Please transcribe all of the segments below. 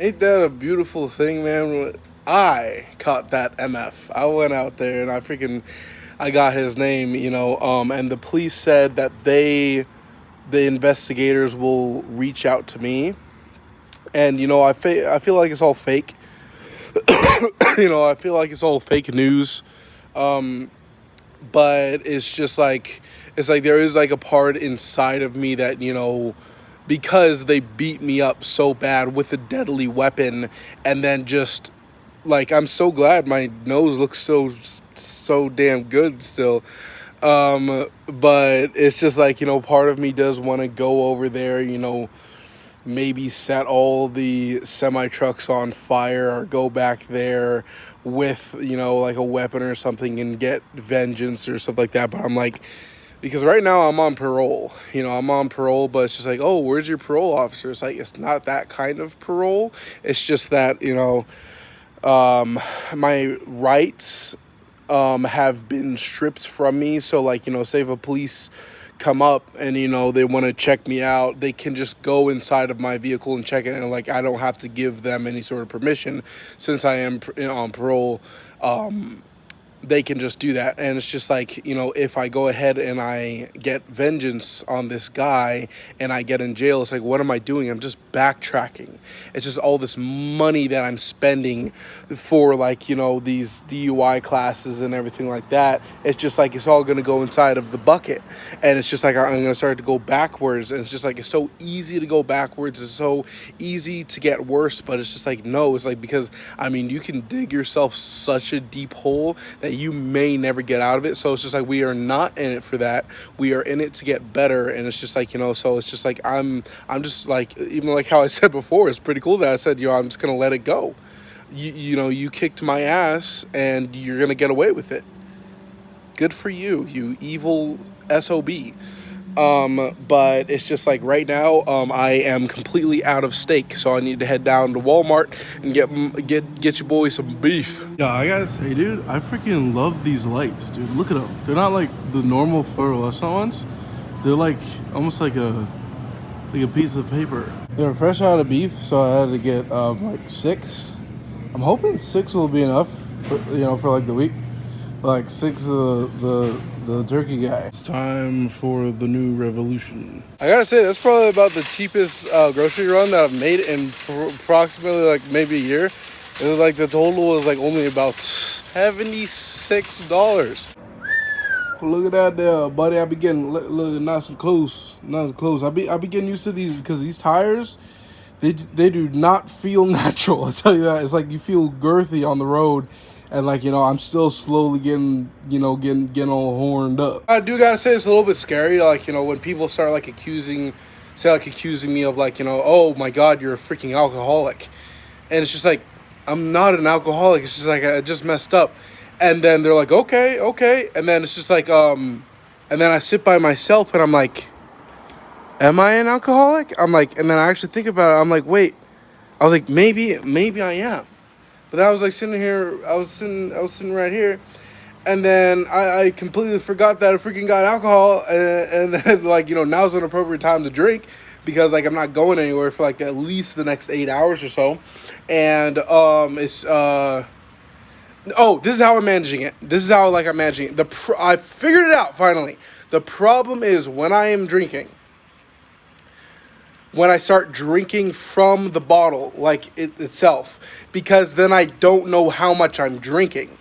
Ain't that a beautiful thing, man? I caught that MF. I went out there and I got his name, and the police said that the investigators will reach out to me, and I feel like it's all fake. I feel like it's all fake news, but it's like there is like a part inside of me that because they beat me up so bad with a deadly weapon, and then just like I'm so glad my nose looks so damn good still. But it's just like part of me does want to go over there, maybe set all the semi trucks on fire or go back there with like a weapon or something and get vengeance or stuff like that. But I'm like, because right now I'm on parole. I'm on parole, but it's just like, oh, where's your parole officer? It's like, it's not that kind of parole. It's just that my rights have been stripped from me. So like, say if a police come up and they want to check me out, they can just go inside of my vehicle and check it, and like I don't have to give them any sort of permission since I am on parole. They can just do that. And it's just like, if I go ahead and I get vengeance on this guy and I get in jail, it's like, what am I doing? I'm just backtracking. It's just all this money that I'm spending for like, these DUI classes and everything like that. It's just like, it's all going to go inside of the bucket. And it's just like, I'm going to start to go backwards. And it's just like, it's so easy to go backwards. It's so easy to get worse. But it's just like, no, it's like, because you can dig yourself such a deep hole that you may never get out of it. So it's just like, we are not in it for that. We are in it to get better. And it's just like, so it's just like, I'm just like, even like how I said before, it's pretty cool that I said, I'm just going to let it go. You kicked my ass and you're going to get away with it. Good for you, you evil SOB. But it's just like right now, I am completely out of steak, so I need to head down to Walmart and get your boy some beef. Yeah, I gotta say, dude, I freaking love these lights, dude. Look at them. They're not like the normal fluorescent ones. They're like almost like a piece of paper. They're fresh out of beef, so I had to get like 6. I'm hoping 6 will be enough for like the week. Like 6 of the turkey guy. It's time for the new revolution. I gotta say, that's probably about the cheapest grocery run that I've made in approximately like maybe a year. It was like the total was like only about $76. Look at that there, buddy. I be getting look nice and close. I be getting used to these because these tires, they do not feel natural. I tell you that. It's like you feel girthy on the road. And like, I'm still slowly getting all horned up. I do gotta say, it's a little bit scary. Like, when people start like accusing me of like, oh my God, you're a freaking alcoholic. And it's just like, I'm not an alcoholic. It's just like, I just messed up. And then they're like, okay. And then it's just like, and then I sit by myself and I'm like, am I an alcoholic? I'm like, and then I actually think about it. I'm like, wait, I was like, maybe I am. But then I was like sitting here, I was sitting right here, and then I completely forgot that I freaking got alcohol, and then like, now's an appropriate time to drink, because like I'm not going anywhere for like at least the next 8 hours or so, and this is how I'm managing it. This is how like I'm managing it. I figured it out finally. The problem is when I am drinking. When I start drinking from the bottle, like itself, because then I don't know how much I'm drinking.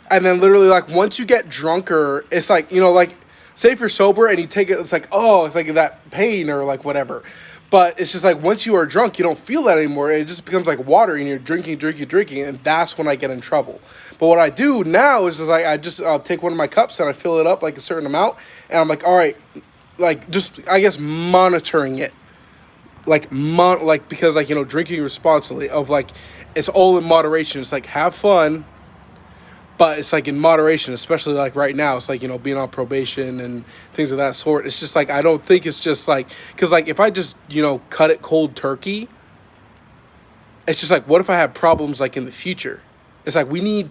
And then literally, like, once you get drunker, it's like, like, say if you're sober and you take it, it's like, oh, it's like that pain or like whatever. But it's just like, once you are drunk, you don't feel that anymore. It just becomes like water and you're drinking, and that's when I get in trouble. But what I do now is just like, I'll take one of my cups and I fill it up like a certain amount. And I'm like, all right, like, just, I guess, monitoring it, because, like, drinking responsibly, of, like, it's all in moderation. It's, like, have fun, but it's, like, in moderation, especially, like, right now. It's, like, being on probation and things of that sort. It's just, like, I don't think it's just, like, because, like, if I just, cut it cold turkey, it's just, like, what if I have problems, like, in the future? It's, like, we need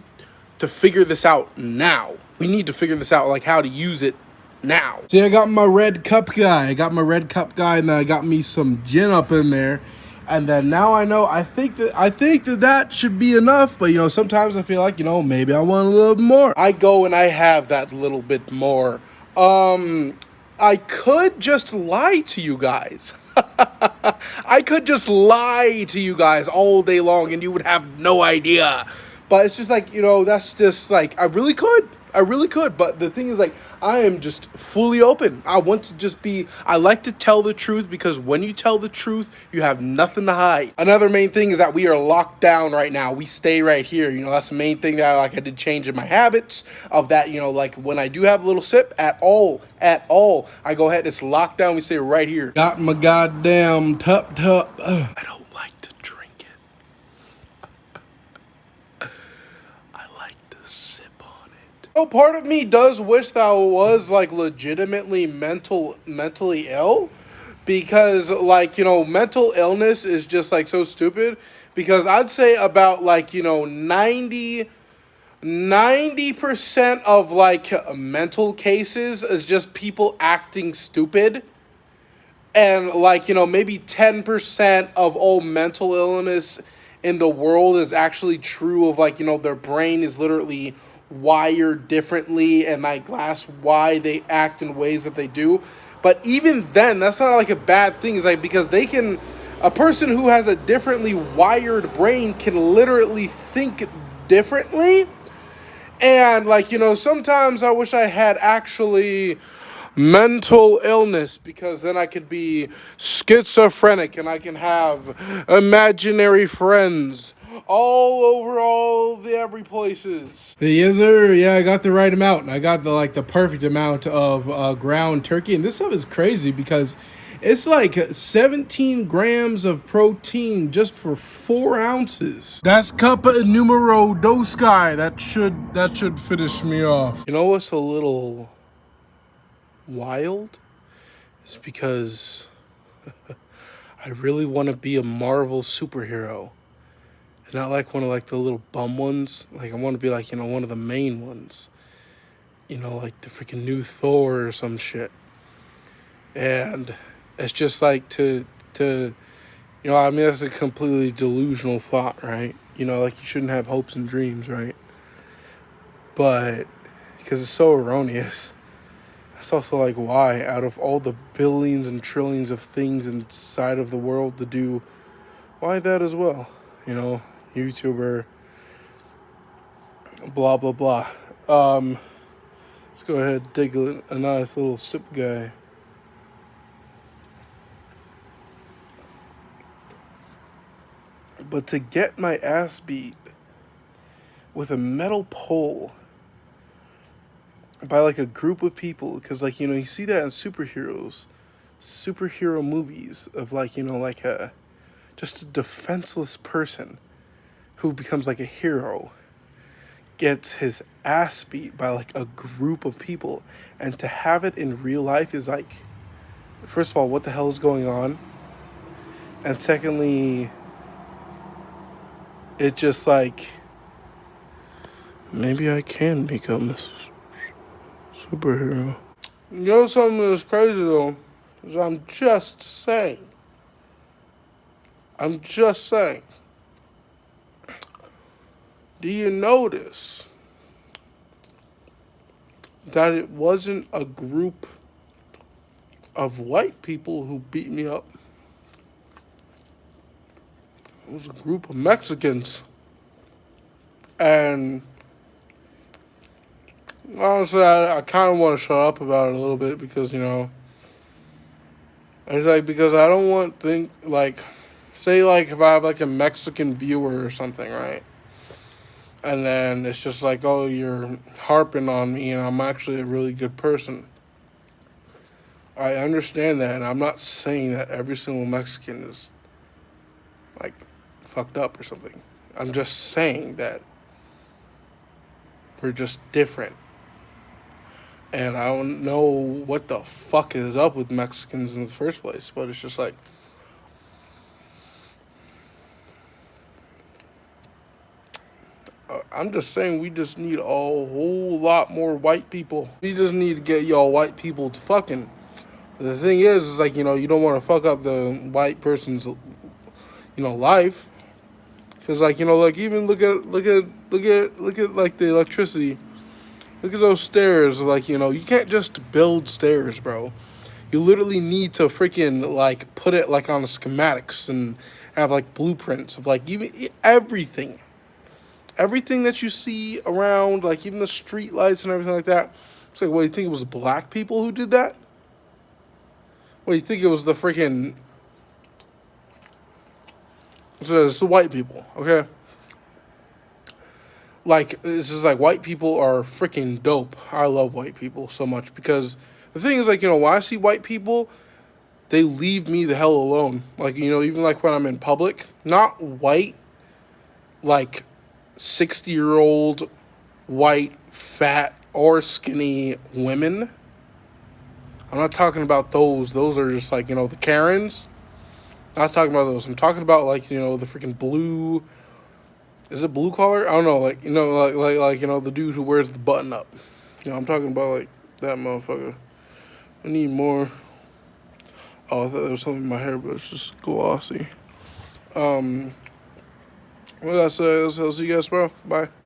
to figure this out now. We need to figure this out, like, how to use it now. See, I got my red cup guy. And then I got me some gin up in there. And then now I know, I think that should be enough. But, sometimes I feel like, maybe I want a little bit more. I go and I have that little bit more. I could just lie to you guys. I could just lie to you guys all day long and you would have no idea. But it's just like, that's just like, I really could. I really could. But the thing is, like, I am just fully open. I want to just be, I like to tell the truth, because when you tell the truth, you have nothing to hide. Another main thing is that we are locked down right now. We stay right here. That's the main thing that I did change in my habits of that, like when I do have a little sip at all, I go ahead, it's locked down. We stay right here. Got my goddamn tup. I don't like to drink it. I like to sip on it. Part of me does wish that I was like legitimately mentally ill, because like, mental illness is just like so stupid, because I'd say about like, 90% of like mental cases is just people acting stupid. And like, maybe 10% of all mental illness in the world is actually true of like, their brain is literally wired differently, and like that's why they act in ways that they do. But even then, that's not like a bad thing. It's like, because a person who has a differently wired brain can literally think differently. And like, sometimes I wish I had actually mental illness, because then I could be schizophrenic and I can have imaginary friends all over all the every places. Yes, sir. Yeah, I got the right amount. I got the perfect amount of ground turkey, and this stuff is crazy because it's like 17 grams of protein just for 4 ounces. That's cuppa numero dos, guy. That should finish me off. You know what's a little wild? It's because I really want to be a Marvel superhero, and not like one of like the little bum ones. Like I want to be like, one of the main ones. Like the freaking new Thor or some shit. And it's just like to I mean, that's a completely delusional thought, right? Like you shouldn't have hopes and dreams, right? But because it's so erroneous. That's also like why, out of all the billions and trillions of things inside of the world to do, why that as well? YouTuber, blah, blah, blah. Let's go ahead and take a nice little sip, guy. But to get my ass beat with a metal pole by like a group of people, because like, you see that in superhero movies of like, like just a defenseless person who becomes like a hero gets his ass beat by like a group of people. And to have it in real life is like, first of all, what the hell is going on? And secondly, it just like, maybe I can become a superhero. Something that's crazy though, is I'm just saying. Do you notice that it wasn't a group of white people who beat me up? It was a group of Mexicans. And honestly, I kind of want to shut up about it a little bit, because, it's like, because I don't want to think, like, say, like, if I have, like, a Mexican viewer or something, right? And then it's just like, oh, you're harping on me, and I'm actually a really good person. I understand that, and I'm not saying that every single Mexican is, like, fucked up or something. I'm just saying that we're just different. And I don't know what the fuck is up with Mexicans in the first place, but it's just like, I'm just saying we just need a whole lot more white people. We just need to get y'all white people to fucking. The thing is like, you don't want to fuck up the white person's life. Because like like even look at like the electricity. Look at those stairs. Like you can't just build stairs, bro. You literally need to freaking like put it like on the schematics and have like blueprints of like even everything that you see around, like even the street lights and everything like that. It's like, what, do you think it was black people who did that? What, do you think it was the freaking? It's the white people, okay? Like it's just like white people are freaking dope. I love white people so much because the thing is like when I see white people, they leave me the hell alone. Like even like when I'm in public, not white, like 60-year-old white fat or skinny women. I'm not talking about those. Those are just like the Karens. I'm not talking about those. I'm talking about like the freaking blue. Is it blue collar? I don't know. Like like the dude who wears the button up. I'm talking about like that motherfucker. I need more. Oh, I thought there was something in my hair, but it's just glossy. What did I say? I'll see you guys, bro. Bye.